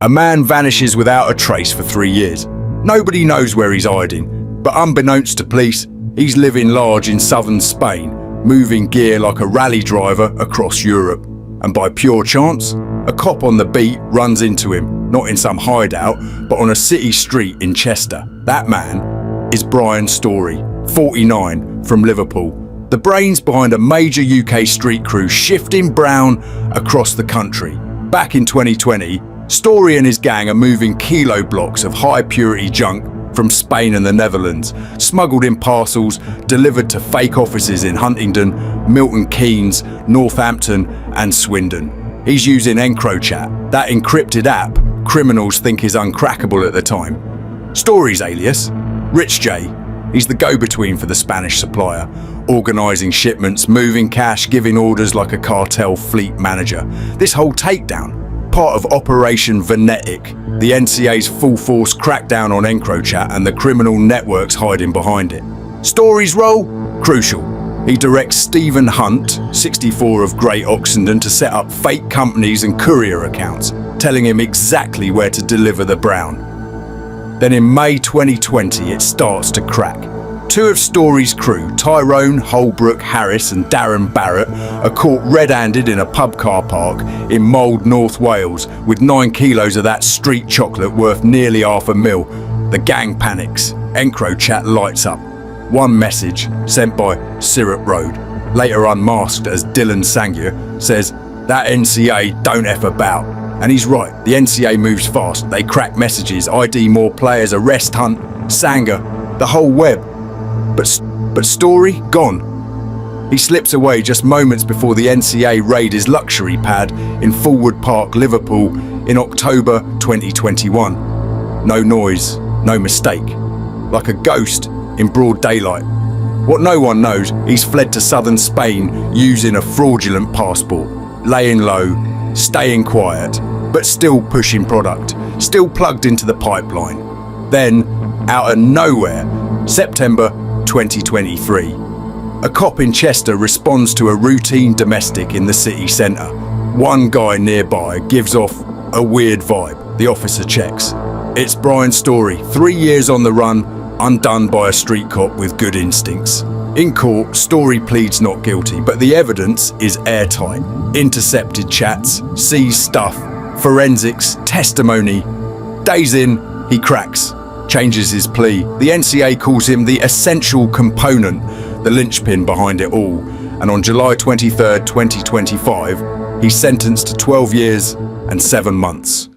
A man vanishes without a trace for 3 years. Nobody knows where he's hiding, but unbeknownst to police, he's living large in southern Spain, moving gear like a rally driver across Europe. And by pure chance, a cop on the beat runs into him, not in some hideout, but on a city street in Chester. That man is Brian Storey, 49, from Liverpool. The brains behind a major UK street crew shifting brown across the country. Back in 2020, Storey and his gang are moving kilo blocks of high-purity junk from Spain and the Netherlands, smuggled in parcels, delivered to fake offices in Huntingdon, Milton Keynes, Northampton and Swindon. He's using EncroChat, that encrypted app criminals think is uncrackable at the time. Storey's alias, Rich J. He's the go-between for the Spanish supplier, organising shipments, moving cash, giving orders like a cartel fleet manager. This whole takedown, part of Operation Venetic, the NCA's full-force crackdown on EncroChat and the criminal networks hiding behind it. Storey's role? Crucial. He directs Stephen Hunt, 64 of Great Oxenden, to set up fake companies and courier accounts, telling him exactly where to deliver the brown. Then in May 2020, it starts to crack. 2 of Storey's crew, Tyrone Holbrook Harris and Darren Barrett, are caught red-handed in a pub car park in Mold, North Wales, with 9 kilos of that street chocolate worth nearly $500,000. The gang panics. EncroChat lights up. One message, sent by Syrup Road, later unmasked as Dylan Sangier, says, "That NCA don't F about." And he's right, the NCA moves fast. They crack messages, ID more players, arrest Hunt, Sanger, the whole web. But Storey, gone. He slips away just moments before the NCA raid his luxury pad in Fulwood Park, Liverpool, in October 2021. No noise, no mistake. Like a ghost in broad daylight. What no one knows, he's fled to southern Spain using a fraudulent passport, laying low, staying quiet, but still pushing product, still plugged into the pipeline. Then, out of nowhere, September 2023. A cop in Chester responds to a routine domestic in the city centre. One guy nearby gives off a weird vibe. The officer checks. It's Brian Storey, 3 years on the run, undone by a street cop with good instincts. In court, Storey pleads not guilty, but the evidence is airtight. Intercepted chats, seized stuff, forensics, testimony. Days in, he cracks. Changes his plea. The NCA calls him the essential component, the linchpin behind it all. And on July 23rd, 2025, he's sentenced to 12 years and 7 months.